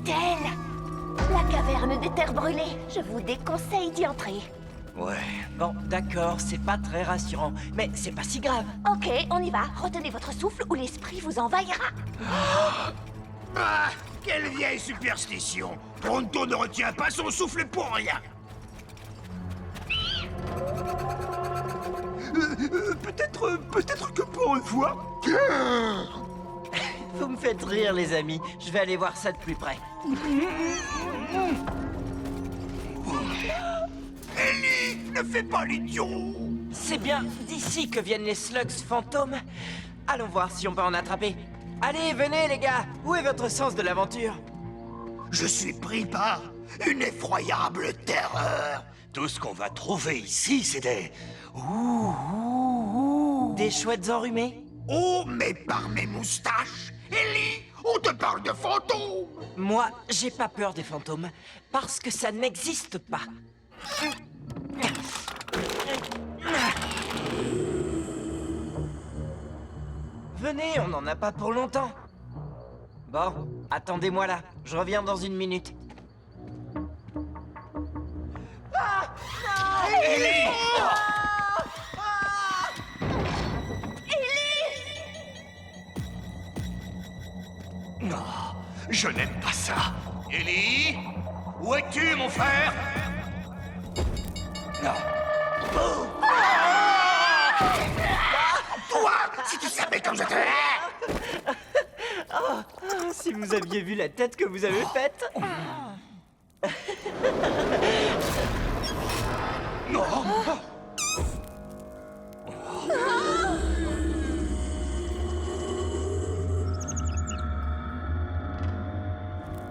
est-elle? La caverne des terres brûlées. Je vous déconseille d'y entrer. Ouais, bon, d'accord, c'est pas très rassurant, mais c'est pas si grave. Ok, on y va. Retenez votre souffle ou l'esprit vous envahira. Ah, quelle vieille superstition! Pronto ne retient pas son souffle pour rien! Peut-être que pour une fois... Vous me faites rire, les amis. Je vais aller voir ça de plus près. Ellie, ne fais pas l'idiot! C'est bien d'ici que viennent les slugs fantômes. Allons voir si on peut en attraper. Allez, venez, les gars. Où est votre sens de l'aventure? Je suis pris par une effroyable terreur. Tout ce qu'on va trouver ici, c'est des... Des chouettes enrhumées? Oh, mais par mes moustaches! Ellie, on te parle de fantômes! Moi, j'ai pas peur des fantômes, parce que ça n'existe pas. Venez, on n'en a pas pour longtemps. Bon, attendez-moi là, je reviens dans une minute. Ellie! Non, je n'aime pas ça. Ellie? Où es-tu, mon frère? Non. Oh. Toi, si tu savais comme je te hais! Si vous aviez vu la tête que vous avez faite. Non.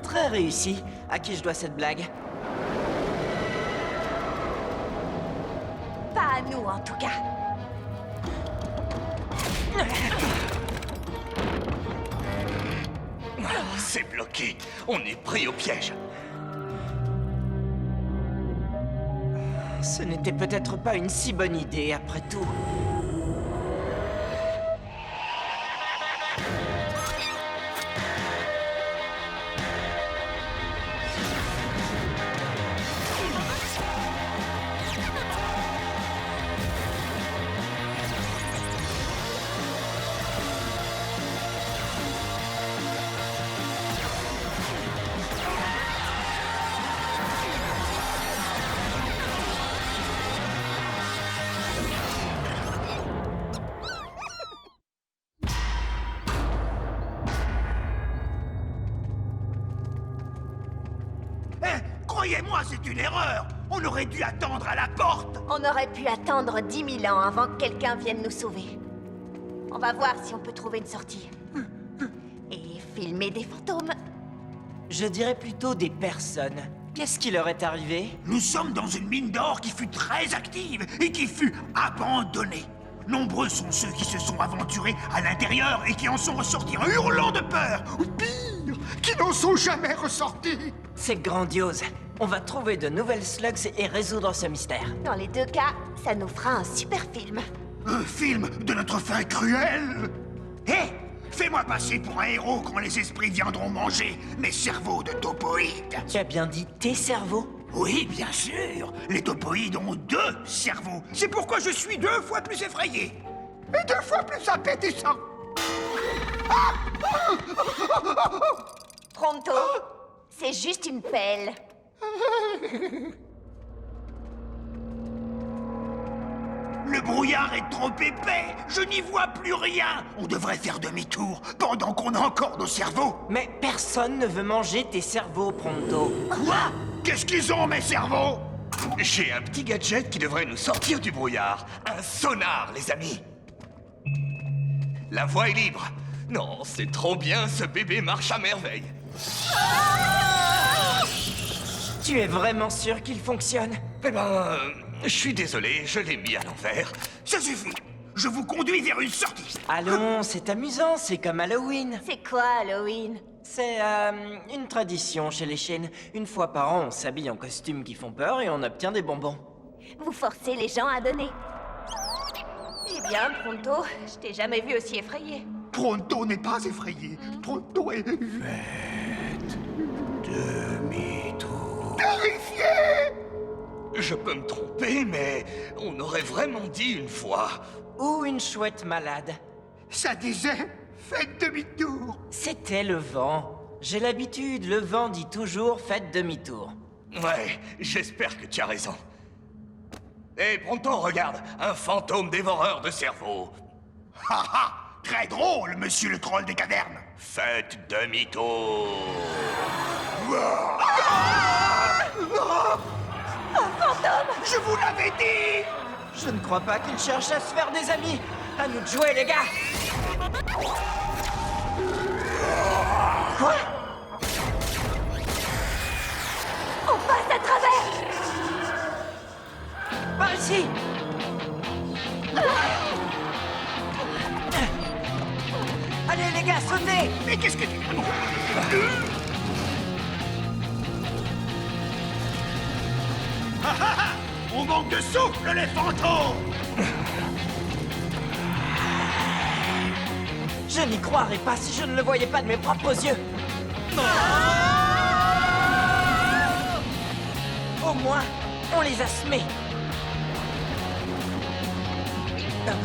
Très réussi. À qui je dois cette blague? Pas à nous, en tout cas. C'est bloqué. On est pris au piège. Ce n'était peut-être pas une si bonne idée, après tout. Croyez-moi, c'est une erreur. On aurait dû attendre à la porte. On aurait pu attendre 10 000 ans avant que quelqu'un vienne nous sauver. On va voir si on peut trouver une sortie. Et filmer des fantômes. Je dirais plutôt des personnes. Qu'est-ce qui leur est arrivé? Nous sommes dans une mine d'or qui fut très active et qui fut abandonnée. Nombreux sont ceux qui se sont aventurés à l'intérieur et qui en sont ressortis en hurlant de peur. Ou pire, qui n'en sont jamais ressortis. C'est grandiose. On va trouver de nouvelles slugs et résoudre ce mystère. Dans les deux cas, ça nous fera un super film. Un film de notre fin cruelle. Hé, fais-moi passer pour un héros quand les esprits viendront manger mes cerveaux de topoïdes. Tu as bien dit tes cerveaux? Oui, bien sûr. Les topoïdes ont 2 cerveaux. C'est pourquoi je suis 2 fois plus effrayé. Et 2 fois plus appétissant. Pronto, c'est juste une pelle. Le brouillard est trop épais. Je n'y vois plus rien. On devrait faire demi-tour pendant qu'on a encore nos cerveaux. Mais personne ne veut manger tes cerveaux, Pronto. Quoi? Qu'est-ce qu'ils ont, mes cerveaux? J'ai un petit gadget qui devrait nous sortir du brouillard. Un sonar, les amis. La voie est libre. Non, c'est trop bien, ce bébé marche à merveille. Tu es vraiment sûr qu'il fonctionne? Eh ben, je suis désolé, je l'ai mis à l'envers. Ça suffit. Je vous conduis vers une sortie. Allons, c'est amusant, c'est comme Halloween. C'est quoi Halloween? C'est une tradition chez les chiennes. Une fois par an, on s'habille en costumes qui font peur et on obtient des bonbons. Vous forcez les gens à donner. Eh bien, Pronto, je t'ai jamais vu aussi effrayé. Pronto n'est pas effrayé. Pronto est... Faites Demi-tour. Je peux me tromper, mais on aurait vraiment dit une fois. Ou une chouette malade. Ça disait, faites demi-tour. C'était le vent. J'ai l'habitude, le vent dit toujours faites demi-tour. Ouais, j'espère que tu as raison. Hé, Pronto, regarde, un fantôme dévoreur de cerveau. Ha ha, très drôle, monsieur le troll des cavernes. Faites demi-tour. Je vous l'avais dit. Je ne crois pas qu'il cherche à se faire des amis. À nous de jouer, les gars. Quoi? On passe à travers. Par ici. Allez, les gars, sautez. Mais qu'est-ce que tu... Ah, ah, ah. On manque de souffle, les fantômes. Je n'y croirais pas si je ne le voyais pas de mes propres yeux. Au moins, on les a semés. Oh non.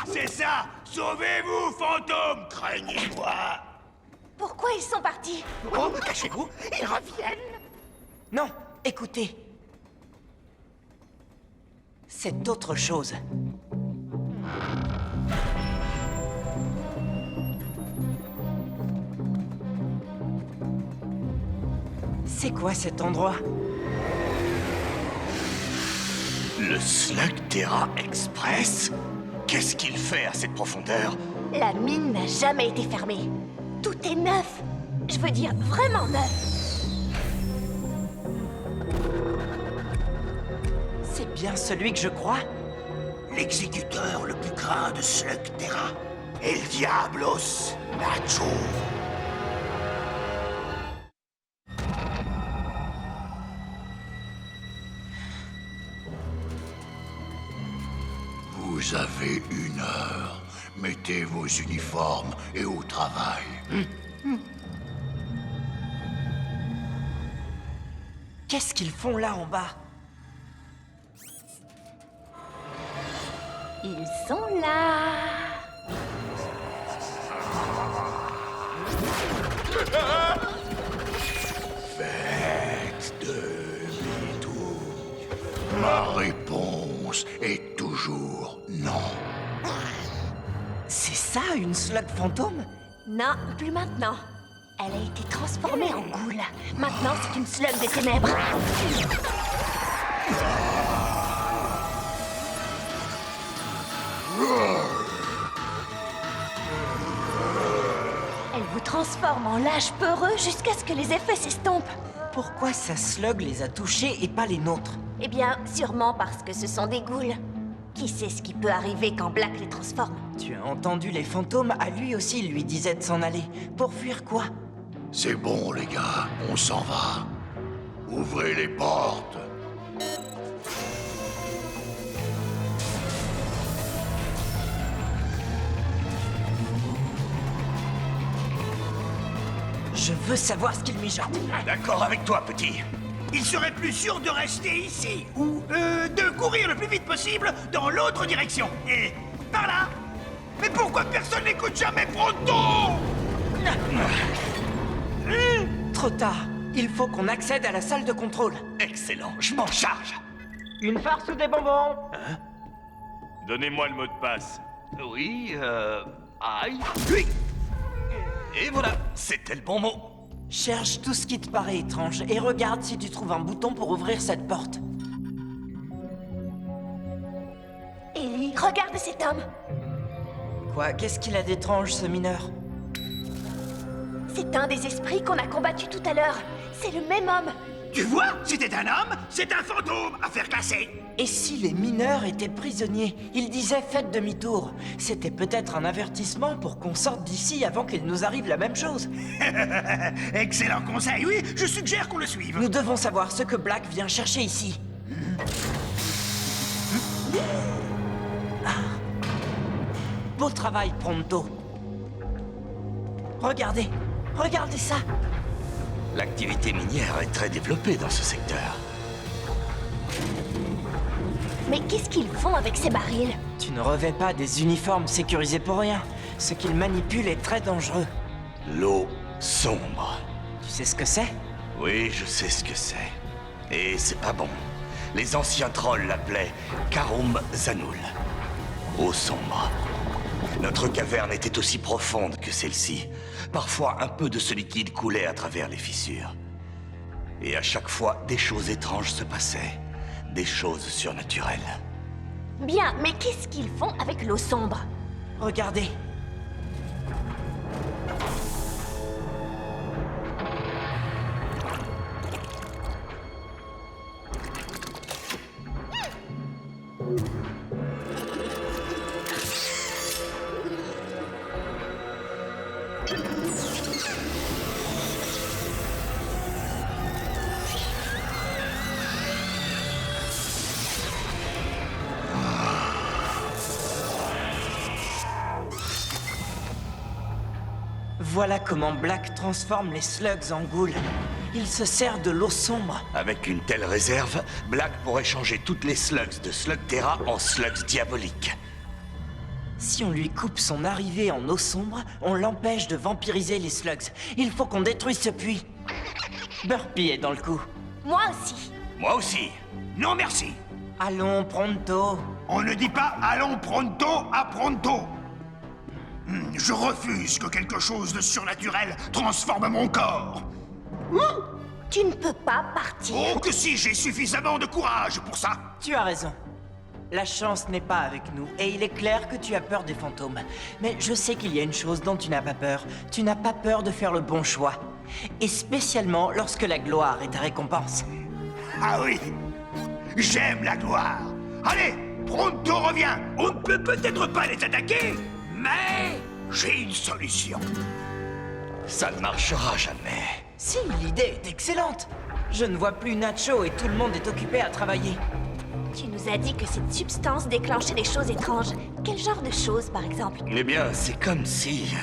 C'est ça. Sauvez-vous, fantômes. Craignez-moi. Pourquoi ils sont partis? Oh, cachez-vous, ils reviennent. Non, écoutez. C'est autre chose. C'est quoi cet endroit? Le Slugterra Express? Qu'est-ce qu'il fait à cette profondeur? La mine n'a jamais été fermée. Tout est neuf. Je veux dire vraiment neuf. C'est bien celui que je crois? L'exécuteur le plus grand de Slugterra. El Diablos Nacho. Vous avez 1 heure. Mettez vos uniformes et au travail. Qu'est-ce qu'ils font là en bas? Ils sont là. Faites demi-tour. Ma réponse est toujours non. C'est ça, une slug fantôme? Non, plus maintenant. Elle a été transformée en goule. Maintenant, c'est une slug des ténèbres. Elle vous transforme en lâche peureux jusqu'à ce que les effets s'estompent. Pourquoi sa slug les a touchés et pas les nôtres? Eh bien, sûrement parce que ce sont des ghouls. Qui sait ce qui peut arriver quand Black les transforme? Tu as entendu les fantômes? À lui aussi, il lui disait de s'en aller. Pour fuir quoi? C'est bon, les gars, on s'en va. Ouvrez les portes. Je veux savoir ce qu'il mijote. D'accord avec toi, petit. Il serait plus sûr de rester ici, ou de courir le plus vite possible dans l'autre direction. Et par là. Mais pourquoi personne n'écoute jamais Pronto? Trop tard. Il faut qu'on accède à la salle de contrôle. Excellent, je m'en charge. Une farce ou des bonbons? Donnez-moi le mot de passe. Oui, aïe. Oui. Et voilà, c'était le bon mot. Cherche tout ce qui te paraît étrange et regarde si tu trouves un bouton pour ouvrir cette porte. Ellie, regarde cet homme. Quoi? Qu'est-ce qu'il a d'étrange, ce mineur? C'est un des esprits qu'on a combattu tout à l'heure. C'est le même homme. Tu vois, c'était un homme, c'est un fantôme à faire casser. Et si les mineurs étaient prisonniers? Il disait faites demi-tour. C'était peut-être un avertissement pour qu'on sorte d'ici avant qu'il nous arrive la même chose. Excellent conseil, oui, je suggère qu'on le suive. Nous devons savoir ce que Black vient chercher ici. Ah. Beau travail, Pronto. Regardez, regardez ça. L'activité minière est très développée dans ce secteur. Mais qu'est-ce qu'ils font avec ces barils? Tu ne revêts pas des uniformes sécurisés pour rien. Ce qu'ils manipulent est très dangereux. L'eau sombre. Tu sais ce que c'est? Oui, je sais ce que c'est. Et c'est pas bon. Les anciens trolls l'appelaient Karum Zanul. Eau sombre. Notre caverne était aussi profonde que celle-ci. Parfois, un peu de ce liquide coulait à travers les fissures. Et à chaque fois, des choses étranges se passaient. Des choses surnaturelles. Bien, mais qu'est-ce qu'ils font avec l'eau sombre? Regardez. Voilà comment Black transforme les slugs en ghouls. Il se sert de l'eau sombre. Avec une telle réserve, Black pourrait changer toutes les slugs de Slugterra en slugs diaboliques. Si on lui coupe son arrivée en eau sombre, on l'empêche de vampiriser les slugs. Il faut qu'on détruise ce puits. Burpee est dans le coup. Moi aussi. Moi aussi. Non merci. Allons, Pronto. On ne dit pas allons pronto à pronto. Je refuse que quelque chose de surnaturel transforme mon corps. Tu ne peux pas partir. Oh que si, j'ai suffisamment de courage pour ça. Tu as raison. La chance n'est pas avec nous, et il est clair que tu as peur des fantômes. Mais je sais qu'il y a une chose dont tu n'as pas peur. Tu n'as pas peur de faire le bon choix. Et spécialement lorsque la gloire est ta récompense. Ah oui, j'aime la gloire. Allez, pronto revient. On ne peut peut-être pas les attaquer, mais j'ai une solution. Ça ne marchera jamais. Si, l'idée est excellente. Je ne vois plus Nacho et tout le monde est occupé à travailler. Tu nous as dit que cette substance déclenchait des choses étranges. Quel genre de choses, par exemple? Eh bien, c'est comme si...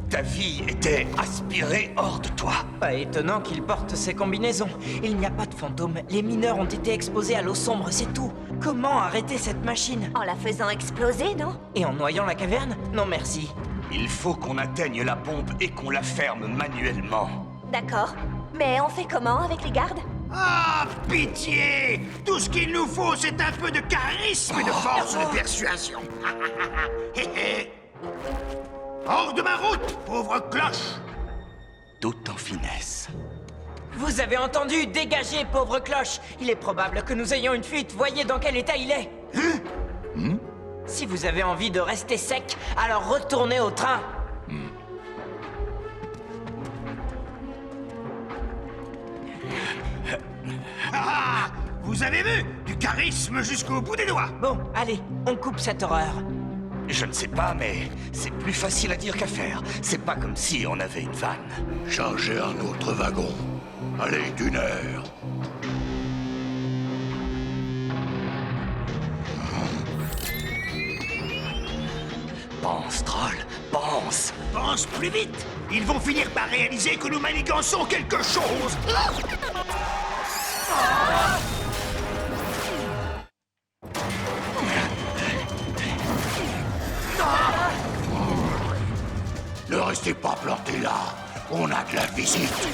ta vie était aspirée hors de toi. Pas étonnant qu'il porte ces combinaisons. Il n'y a pas de fantômes. Les mineurs ont été exposés à l'eau sombre, c'est tout. Comment arrêter cette machine? En la faisant exploser, non? Et en noyant la caverne? Non merci. Il faut qu'on atteigne la pompe et qu'on la ferme manuellement. D'accord. Mais on fait comment avec les gardes? Ah, pitié! Tout ce qu'il nous faut, c'est un peu de charisme et de force de persuasion. Hé, hé. Hors de ma route, pauvre cloche! Tout en finesse. Vous avez entendu? Dégagez, pauvre cloche! Il est probable que nous ayons une fuite. Voyez dans quel état il est. Si vous avez envie de rester sec, alors retournez au train. Ah, vous avez vu? Du charisme jusqu'au bout des doigts. Bon, allez, on coupe cette horreur. Je ne sais pas, mais c'est plus facile à dire qu'à faire. C'est pas comme si on avait une vanne. Chargez un autre wagon. Allez, d'une heure. Pense, troll, pense. Pense plus vite. Ils vont finir par réaliser que nous manigançons quelque chose. Ne restez pas plantés là. On a de la visite.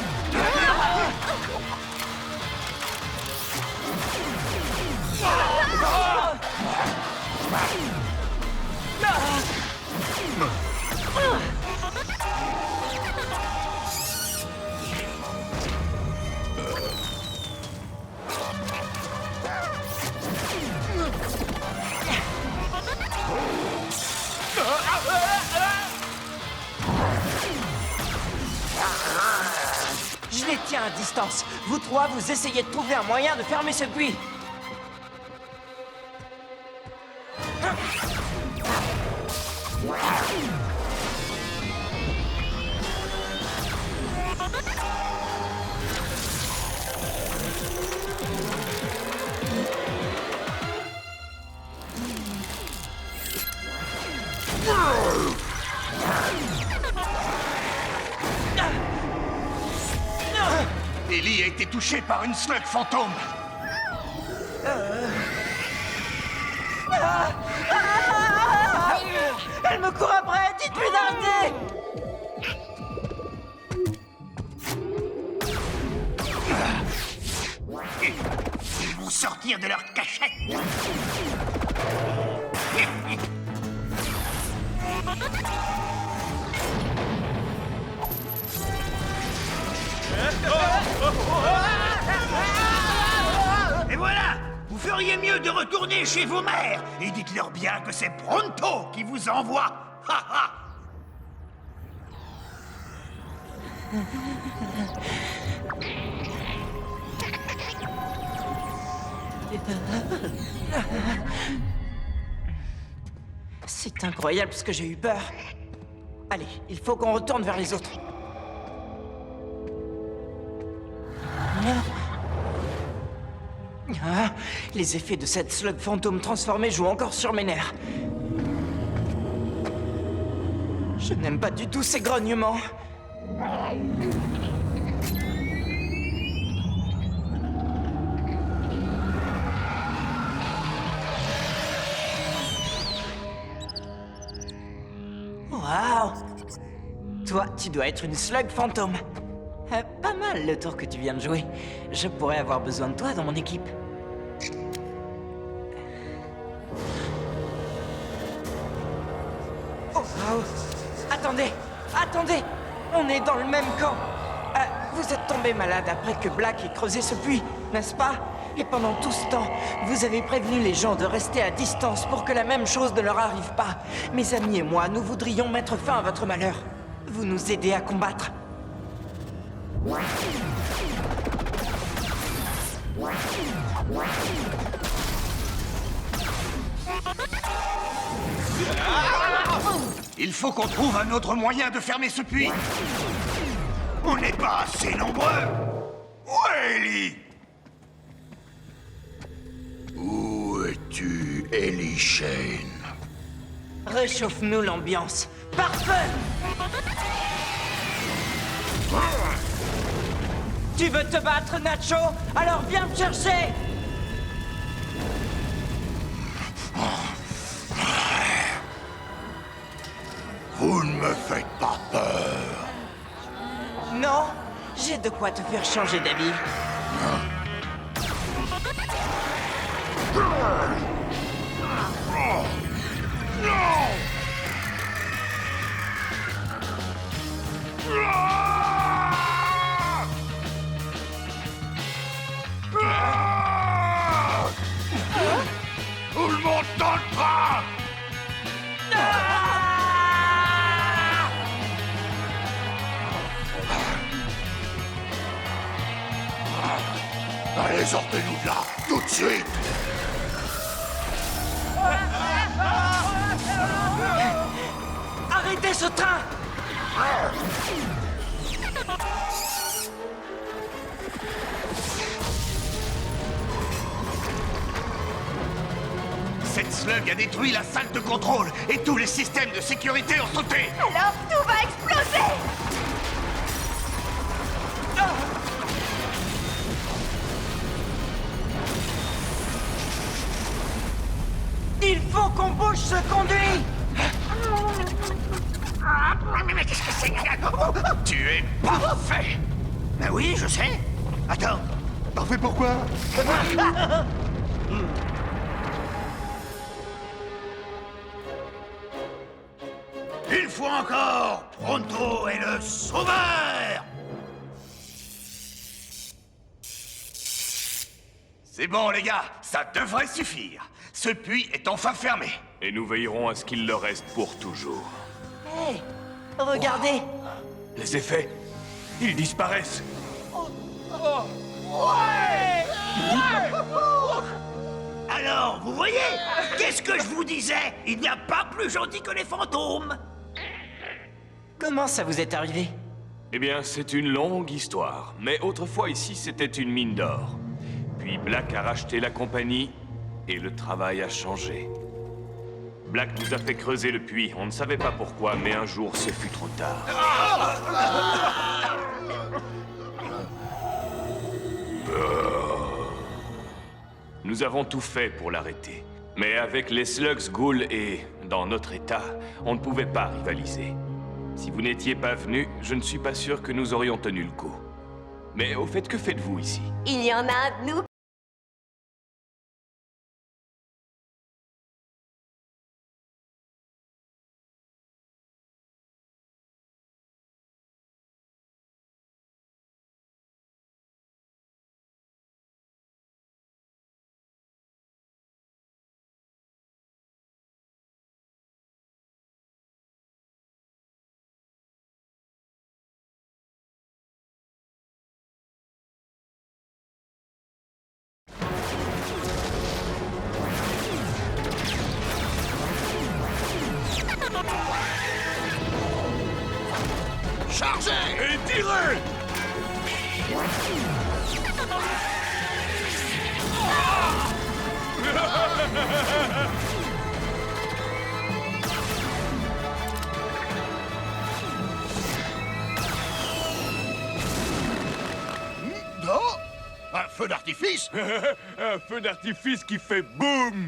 tient à distance. Vous trois, vous essayez de trouver un moyen de fermer ce puits. Ellie a été touchée par une slug fantôme. Elle me court après, dites-lui d'arrêter. Ils vont sortir de leur cachette. Et voilà! Vous feriez mieux de retourner chez vos mères et dites-leur bien que c'est Pronto qui vous envoie. Ha ha! C'est incroyable ce que j'ai eu peur. Allez, il faut qu'on retourne vers les autres. Ah, les effets de cette slug fantôme transformée jouent encore sur mes nerfs. Je n'aime pas du tout ces grognements. Waouh! Toi, tu dois être une slug fantôme. Pas mal le tour que tu viens de jouer. Je pourrais avoir besoin de toi dans mon équipe. Oh, oh. Attendez! Attendez! On est dans le même camp! Vous êtes tombé malade après que Black ait creusé ce puits, n'est-ce pas? Et pendant tout ce temps, vous avez prévenu les gens de rester à distance pour que la même chose ne leur arrive pas. Mes amis et moi, nous voudrions mettre fin à votre malheur. Vous nous aidez à combattre. Il faut qu'on trouve un autre moyen de fermer ce puits. On n'est pas assez nombreux. Où est Ellie? Où es-tu, Ellie Shane? Réchauffe-nous l'ambiance. Parfait! Tu veux te battre, Nacho? Alors viens me chercher! Vous ne me faites pas peur. Non, j'ai de quoi te faire changer d'avis. Tout le monde dans le train! Allez, sortez-nous de là, tout de suite! Arrêtez ce train! Cette slug a détruit la salle de contrôle et tous les systèmes de sécurité ont sauté. Alors tout va exploser! Il faut qu'on bouge ce conduit! Mais qu'est-ce que c'est? Tu es parfait. Ben oui, je sais. Attends. Parfait pourquoi? Une fois encore, Pronto est le sauveur. C'est bon les gars, ça devrait suffire. Ce puits est enfin fermé. Et nous veillerons à ce qu'il le reste pour toujours. Hey, regardez! Les effets, ils disparaissent. Alors, vous voyez? Qu'est-ce que je vous disais? Il n'y a pas plus gentil que les fantômes. Comment ça vous est arrivé? Eh bien, c'est une longue histoire. Mais autrefois, ici, c'était une mine d'or. Puis Black a racheté la compagnie et le travail a changé. Black nous a fait creuser le puits. On ne savait pas pourquoi, mais un jour, ce fut trop tard. Nous avons tout fait pour l'arrêter. Mais avec les Slugs, Ghouls et dans notre état, on ne pouvait pas rivaliser. Si vous n'étiez pas venu, je ne suis pas sûr que nous aurions tenu le coup. Mais au fait, que faites-vous ici? Il y en a un de nous. Chargez! Et tirez! Non! Un feu d'artifice? Un feu d'artifice qui fait boum!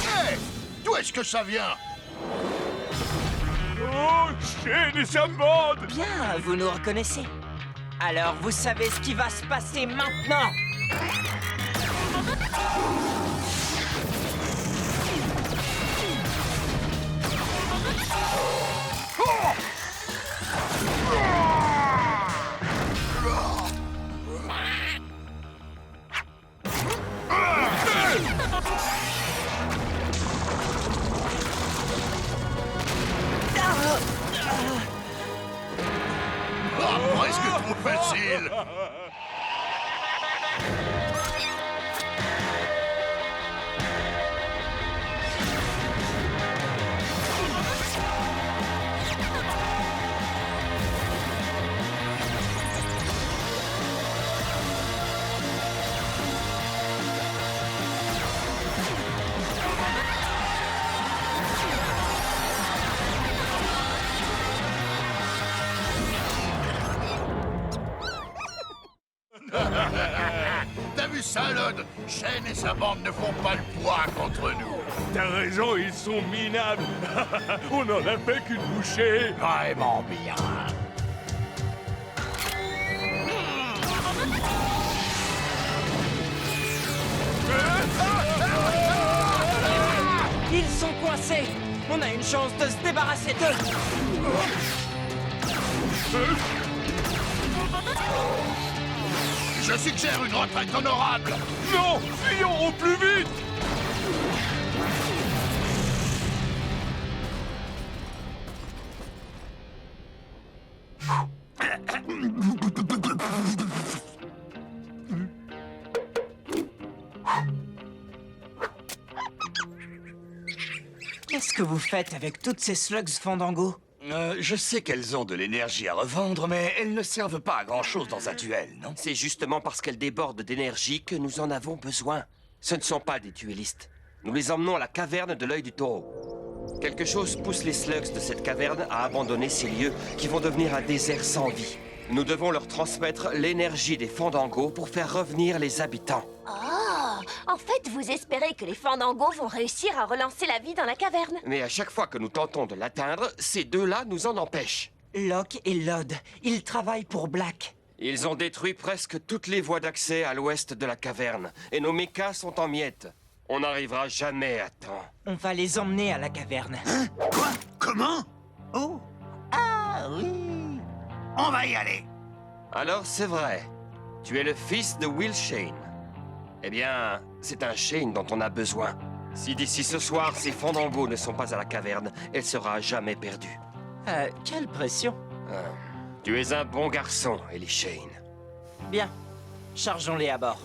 Hé! D'où est-ce que ça vient? Oh, Shane et sa bande! Bien, vous nous reconnaissez. Alors, vous savez ce qui va se passer maintenant. Ah, presque trop facile! T'as vu ça, Lod? Shane et sa bande ne font pas le poids contre nous. T'as raison, ils sont minables! On en a fait qu'une bouchée! Vraiment bien. Ils sont coincés. On a une chance de se débarrasser d'eux. Je suggère une retraite honorable. Non! Fuyons au plus vite! Qu'est-ce que vous faites avec toutes ces slugs Fandango? Je sais qu'elles ont de l'énergie à revendre, mais elles ne servent pas à grand-chose dans un duel, non? C'est justement parce qu'elles débordent d'énergie que nous en avons besoin. Ce ne sont pas des duellistes. Nous les emmenons à la caverne de l'œil du taureau. Quelque chose pousse les slugs de cette caverne à abandonner ces lieux qui vont devenir un désert sans vie. Nous devons leur transmettre l'énergie des Fandangos pour faire revenir les habitants. Oh, en fait, vous espérez que les Fandangos vont réussir à relancer la vie dans la caverne. Mais à chaque fois que nous tentons de l'atteindre, ces deux-là nous en empêchent. Locke et Lod, ils travaillent pour Black. Ils ont détruit presque toutes les voies d'accès à l'ouest de la caverne, et nos mechas sont en miettes. On n'arrivera jamais à temps. On va les emmener à la caverne. Quoi? Comment? Oh. Ah oui. On va y aller. Alors c'est vrai, tu es le fils de Will Shane. Eh bien, c'est un Shane dont on a besoin. Si d'ici ce soir, ces Fandangos ne sont pas à la caverne, elle sera à jamais perdue. Quelle pression. Tu es un bon garçon, Ellie Shane. Bien. Chargeons-les à bord.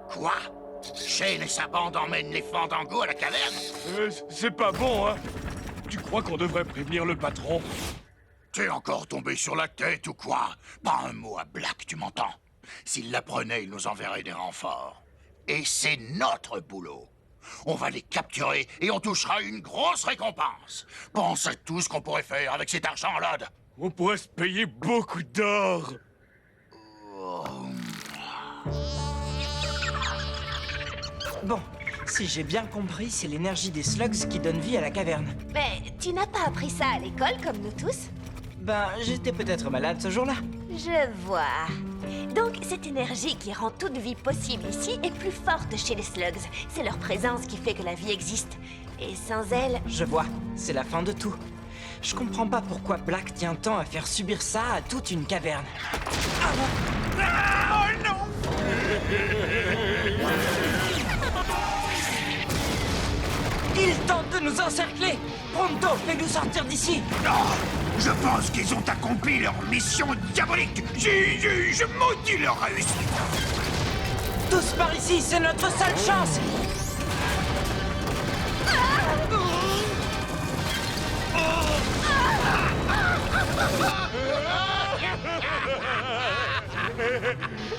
Quoi? Shane et sa bande emmènent les Fandangos à la caverne? C'est pas bon, hein? Tu crois qu'on devrait prévenir le patron? T'es encore tombé sur la tête ou quoi? Pas un mot à Black, tu m'entends? S'il l'apprenait, il nous enverrait des renforts. Et c'est notre boulot. On va les capturer et on touchera une grosse récompense. Pense à tout ce qu'on pourrait faire avec cet argent, Lod. On pourrait se payer beaucoup d'or. Bon, si j'ai bien compris, c'est l'énergie des slugs qui donne vie à la caverne. Mais tu n'as pas appris ça à l'école comme nous tous? Ben, j'étais peut-être malade ce jour-là. Je vois. Donc, cette énergie qui rend toute vie possible ici est plus forte chez les slugs. C'est leur présence qui fait que la vie existe. Et sans elle... Je vois, c'est la fin de tout. Je comprends pas pourquoi Black tient tant à faire subir ça à toute une caverne. Ah, oh non! Ils tentent de nous encercler! Pronto, fais-nous sortir d'ici! Non! Je pense qu'ils ont accompli leur mission diabolique! Je maudis leur réussite! Tous par ici, c'est notre seule chance!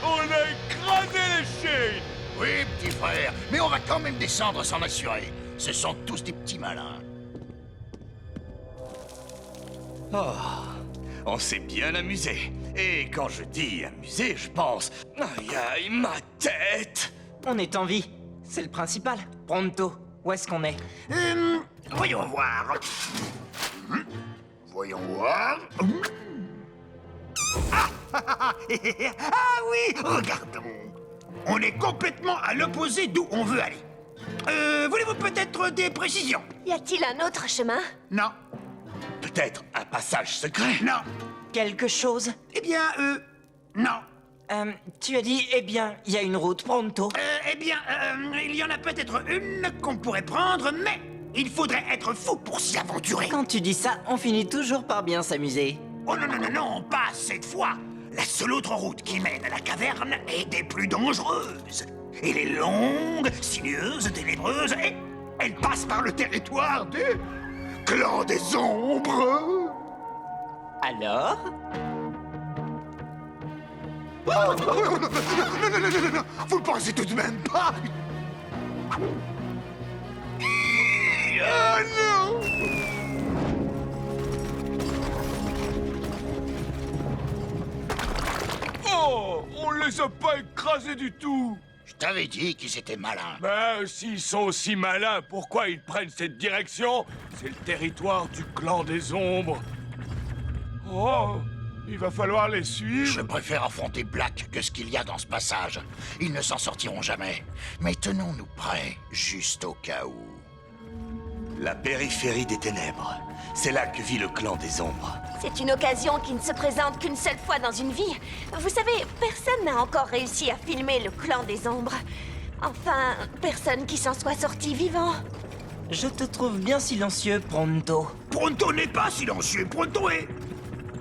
On a écrasé les Shane! Oui, petit frère, mais on va quand même descendre s'en assurer. Ce sont tous des petits malins. Oh, on s'est bien amusé. Et quand je dis amusé, je pense... Aïe aïe, ma tête! On est en vie, c'est le principal. Pronto, où est-ce qu'on est? Voyons voir. Voyons voir. Ah oui, regardons. On est complètement à l'opposé d'où on veut aller. Voulez-vous peut-être des précisions? Y a-t-il un autre chemin? Non. Peut-être un passage secret? Non. Quelque chose? Eh bien, non. Tu as dit, eh bien, il y a une route, Pronto. Eh bien, il y en a peut-être une qu'on pourrait prendre, mais il faudrait être fou pour s'y aventurer. Quand tu dis ça, on finit toujours par bien s'amuser. Oh non, non, non, non, pas cette fois. La seule autre route qui mène à la caverne est des plus dangereuses. Elle est longue, sinueuse, ténébreuse, et elle passe par le territoire du clan des ombres. Alors? Oh, non, non, vous le pensez tout de même pas. Oh non! Oh, on les a pas écrasés du tout! Je t'avais dit qu'ils étaient malins. Ben, s'ils sont aussi malins, pourquoi ils prennent cette direction? C'est le territoire du clan des ombres. Oh, il va falloir les suivre. Je préfère affronter Black que ce qu'il y a dans ce passage. Ils ne s'en sortiront jamais. Mais tenons-nous prêts, juste au cas où. La périphérie des ténèbres. C'est là que vit le clan des ombres. C'est une occasion qui ne se présente qu'une seule fois dans une vie. Vous savez, personne n'a encore réussi à filmer le clan des ombres. Enfin, personne qui s'en soit sorti vivant. Je te trouve bien silencieux, Pronto. Pronto n'est pas silencieux, Pronto est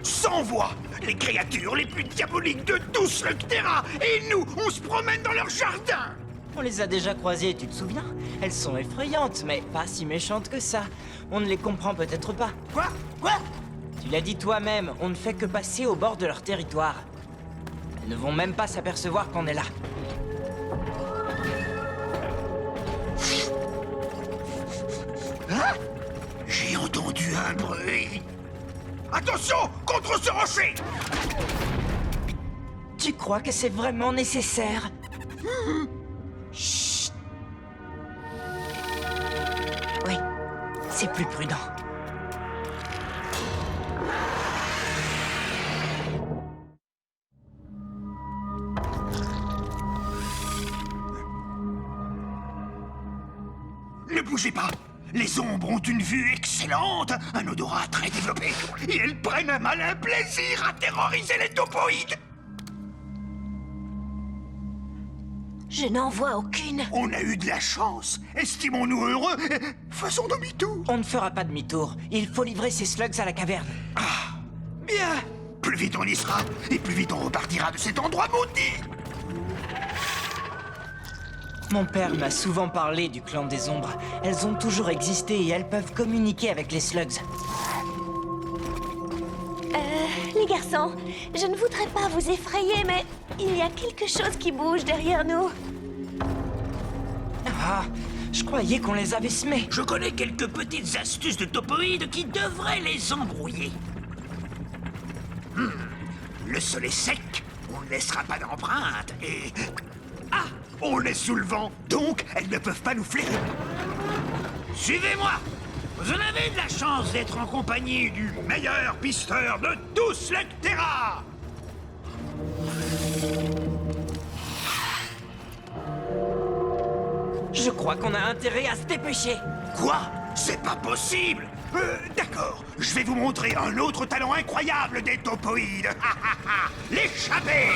sans voix. Les créatures les plus diaboliques de tout Slugterra. Et nous, on se promène dans leur jardin. On les a déjà croisées, tu te souviens? Elles sont effrayantes, mais pas si méchantes que ça. On ne les comprend peut-être pas. Quoi? Quoi? Tu l'as dit toi-même, on ne fait que passer au bord de leur territoire. Elles ne vont même pas s'apercevoir qu'on est là. Hein? J'ai entendu un bruit. Attention! Contre ce rocher! Tu crois que c'est vraiment nécessaire? Chut. Oui, c'est plus prudent. Ne bougez pas! Les ombres ont une vue excellente, un odorat très développé, et elles prennent un malin plaisir à terroriser les topoïdes! Je n'en vois aucune. On a eu de la chance! Estimons-nous heureux! Faisons demi-tour! On ne fera pas demi-tour. Il faut livrer ces slugs à la caverne. Plus vite on y sera, et plus vite on repartira de cet endroit maudit. Mon père m'a souvent parlé du clan des ombres. Elles ont toujours existé et elles peuvent communiquer avec les slugs. Les garçons, je ne voudrais pas vous effrayer, mais il y a quelque chose qui bouge derrière nous. Ah, je croyais qu'on les avait semés. Je connais quelques petites astuces de topoïdes qui devraient les embrouiller. Le sol est sec, on ne laissera pas d'empreinte, et... Ah, on est sous le vent, donc elles ne peuvent pas nous flairer. Suivez-moi. Vous en avez de la chance d'être en compagnie du meilleur pisteur de tous les Terra. Je crois qu'on a intérêt à se dépêcher. Quoi? C'est pas possible. D'accord, je vais vous montrer un autre talent incroyable des topoïdes. L'échappée.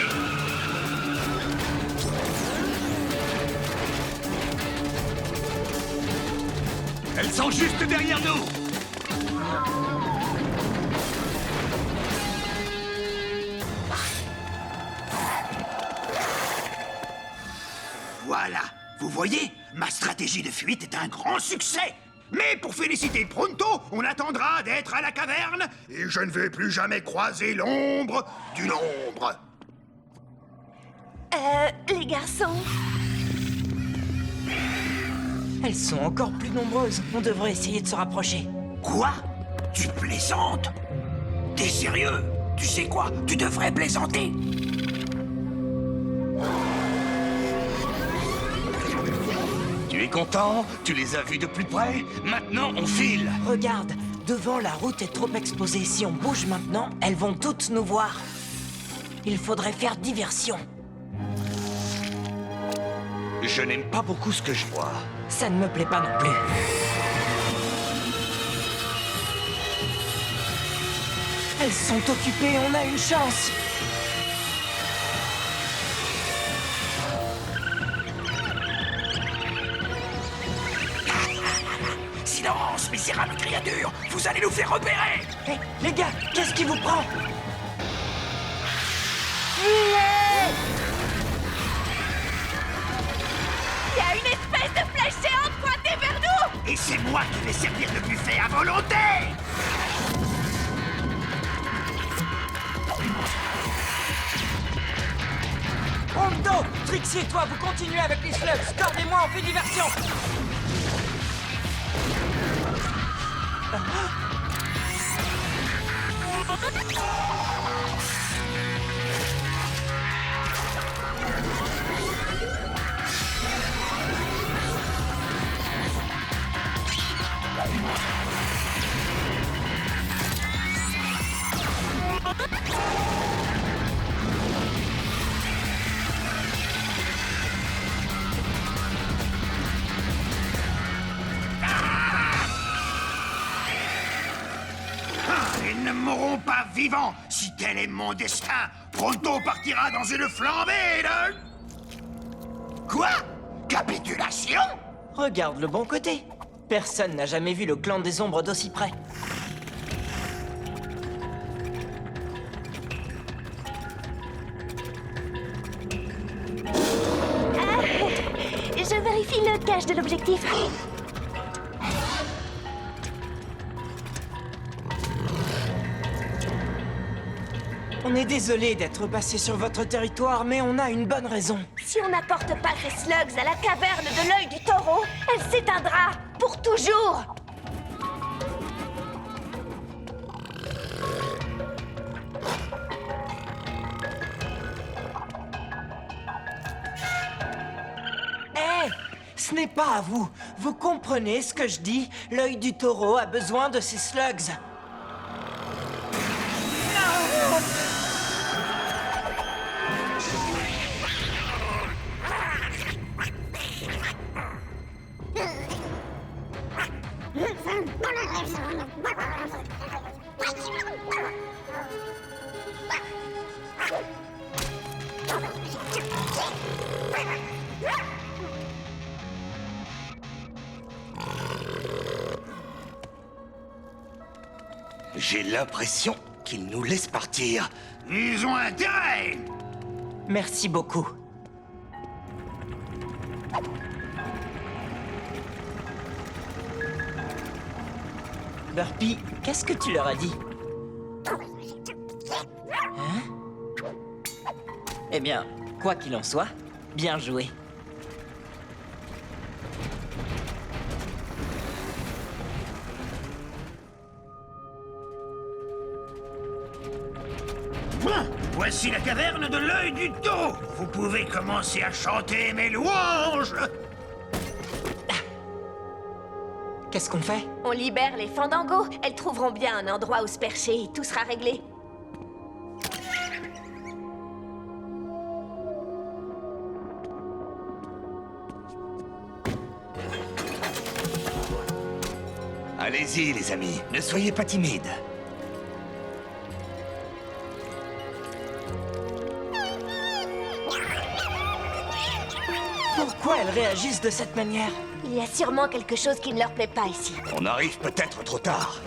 Elles sont juste derrière nous. Voilà, vous voyez, ma stratégie de fuite est un grand succès. Mais pour féliciter Pronto, on attendra d'être à la caverne et je ne vais plus jamais croiser l'ombre d'une ombre. Les garçons, Elles sont encore plus nombreuses. On devrait essayer de se rapprocher. Quoi? Tu plaisantes? T'es sérieux? Tu sais quoi? Tu devrais plaisanter. Tu es content? Tu les as vus de plus près? Maintenant, on file. Regarde, devant la route est trop exposée. Si on bouge maintenant, elles vont toutes nous voir. Il faudrait faire diversion. Je n'aime pas beaucoup ce que je vois. Ça ne me plaît pas non plus. Elles sont occupées, on a une chance. Silence, misérable créature! Vous allez nous faire repérer! Hé, les gars, qu'est-ce qui vous prend? il y a une espèce de flèche géante pointée vers nous! Et c'est moi qui vais servir de buffet à volonté! Pronto, Trixie et toi, vous continuez avec les slugs. Cord et moi, on fait diversion. Ils ne mourront pas vivants si tel est mon destin. Pronto partira dans une flambée de... Quoi? Capitulation? Regarde le bon côté. Personne n'a jamais vu le clan des ombres d'aussi près. Je vérifie le cache de l'objectif. On est désolé d'être passé sur votre territoire, mais on a une bonne raison. Si on n'apporte pas ces slugs à la caverne de l'œil du taureau, elle s'éteindra pour toujours. Hé, ce n'est pas à vous. Vous comprenez ce que je dis? L'œil du taureau a besoin de ces slugs. J'ai l'impression qu'ils nous laissent partir. Ils ont intérêt. Merci beaucoup. Burpy, qu'est-ce que tu leur as dit? Hein? Eh bien, quoi qu'il en soit, bien joué. Bon, voici la caverne de l'œil du taureau. Vous pouvez commencer à chanter mes louanges. Qu'est-ce qu'on fait? On libère les Fandangos. Elles trouveront bien un endroit où se percher et tout sera réglé. Allez-y, les amis, ne soyez pas timides. Pourquoi elles réagissent de cette manière? Il y a sûrement quelque chose qui ne leur plaît pas ici. On arrive peut-être trop tard.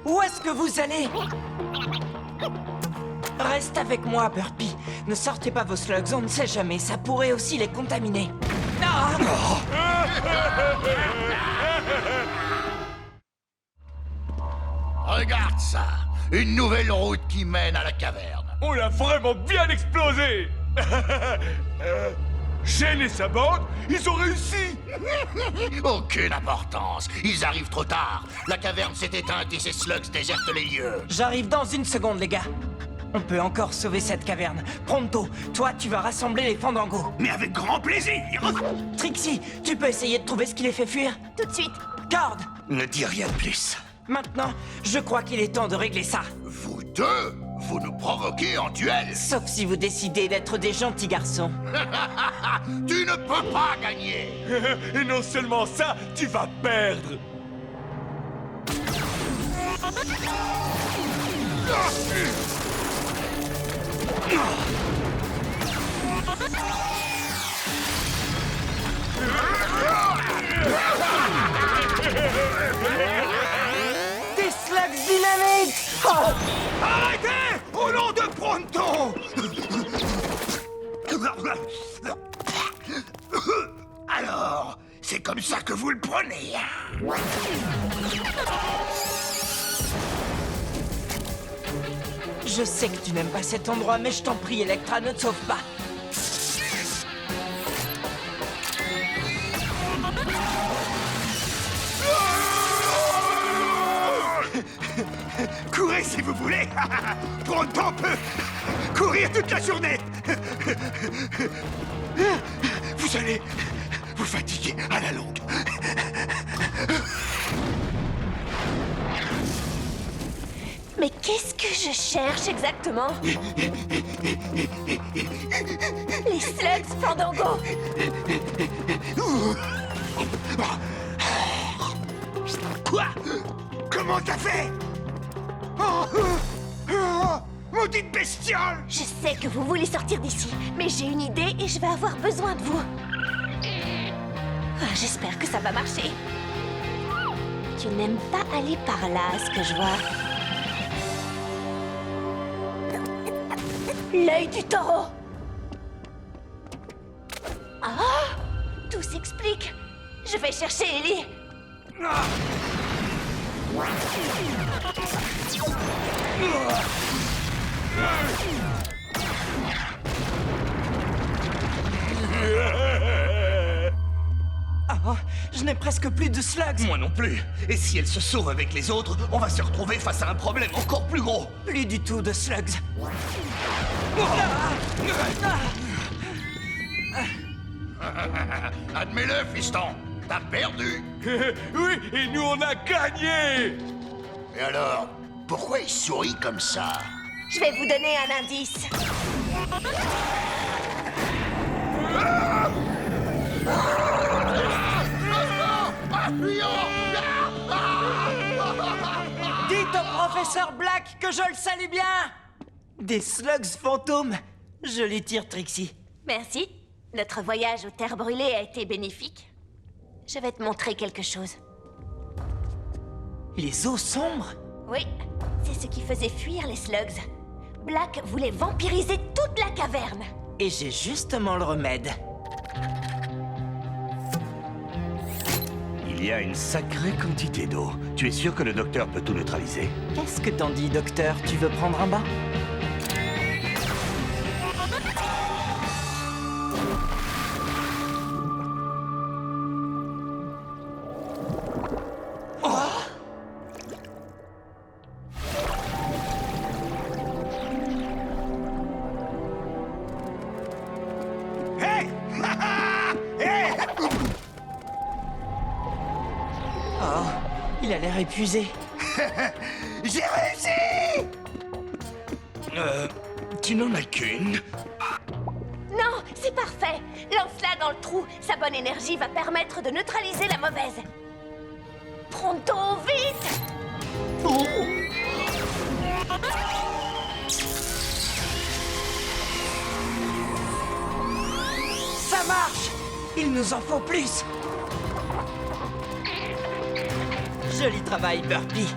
Où est-ce que vous allez? Reste avec moi, Burpy. Ne sortez pas vos slugs, on ne sait jamais, ça pourrait aussi les contaminer. Ah! Regarde ça! Une nouvelle route qui mène à la caverne. On l'a vraiment bien explosé. Shane et sa bande, ils ont réussi. Aucune importance. Ils arrivent trop tard. La caverne s'est éteinte et ces slugs désertent les lieux. J'arrive dans une seconde, les gars. On peut encore sauver cette caverne. Pronto, toi, tu vas rassembler les Fandangos. Mais avec grand plaisir. Trixie, tu peux essayer de trouver ce qui les fait fuir? Tout de suite. Cord, Ne dis rien de plus. maintenant, je crois qu'il est temps de régler ça. Vous deux, vous nous provoquez en duel. Sauf si vous décidez d'être des gentils garçons. Tu ne peux pas gagner. Et non seulement ça, tu vas perdre. Des slugs dynamites! Oh! Arrêtez! Au nom de Pronto! Alors, c'est comme ça que vous le prenez, hein? Je sais que tu n'aimes pas cet endroit, mais je t'en prie, Electra, ne te sauve pas. Courez si vous voulez! Pronto peut courir toute la journée! Vous allez vous fatiguer à la longue. Mais qu'est-ce que je cherche exactement? Les slugs Fandango! Quoi? Comment t'as fait? Maudite bestiole! Je sais que vous voulez sortir d'ici, mais j'ai une idée et je vais avoir besoin de vous. Ah, j'espère que ça va marcher. Tu n'aimes pas aller par là, à ce que je vois. L'œil du taureau! Ah! Tout s'explique. Je vais chercher Ellie. Ah, je n'ai presque plus de slugs. Moi non plus. Et si elle se sauve avec les autres, on va se retrouver face à un problème encore plus gros. Plus du tout de slugs. Admets-le, fiston. T'as perdu. Oui, et nous on a gagné. Et alors, pourquoi il sourit comme ça? Je vais vous donner un indice. Dites au professeur Black que je le salue bien. Des slugs fantômes. Je les tire, Trixie. Merci. Notre voyage aux terres brûlées a été bénéfique. Je vais te montrer quelque chose. Les eaux sombres? Oui, C'est ce qui faisait fuir les slugs. Black voulait vampiriser toute la caverne. Et j'ai justement le remède. Il y a une sacrée quantité d'eau. Tu es sûr que le docteur peut tout neutraliser? Qu'est-ce que t'en dis, docteur? Tu veux prendre un bain? Hé! Hé! Oh, il a l'air épuisé. J'ai réussi! Tu n'en as qu'une? Non, c'est parfait. Lance-la dans le trou. Sa bonne énergie va permettre de neutraliser la mauvaise. Pronto, vite! Ça marche! Il nous en faut plus! Joli travail, Burpee.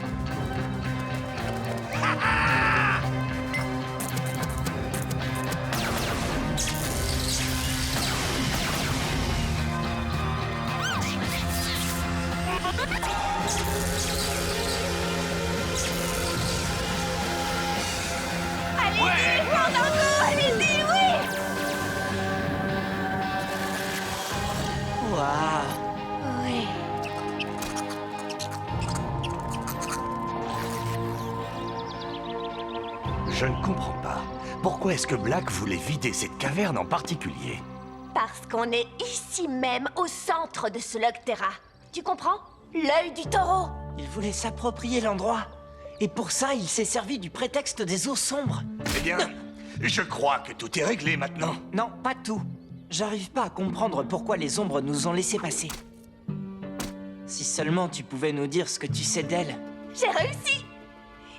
Allez-y, Fandango, allez-y, oui! Waouh! Oui. Je ne comprends pas. Pourquoi est-ce que Black voulait vider cette caverne en particulier? Parce qu'on est ici même, au centre de ce Logterra. Tu comprends? L'œil du taureau. Il voulait s'approprier l'endroit. Et pour ça, il s'est servi du prétexte des eaux sombres. Eh bien, je crois que tout est réglé maintenant. Non, pas tout. J'arrive pas à comprendre pourquoi les ombres nous ont laissé passer. Si seulement tu pouvais nous dire ce que tu sais d'elles. J'ai réussi!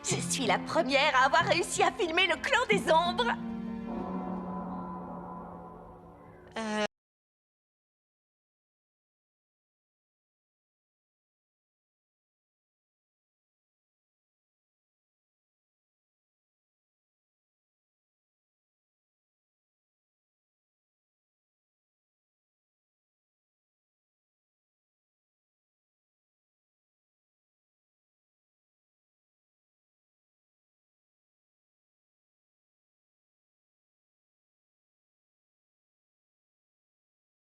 Je suis la première à avoir réussi à filmer le clan des ombres.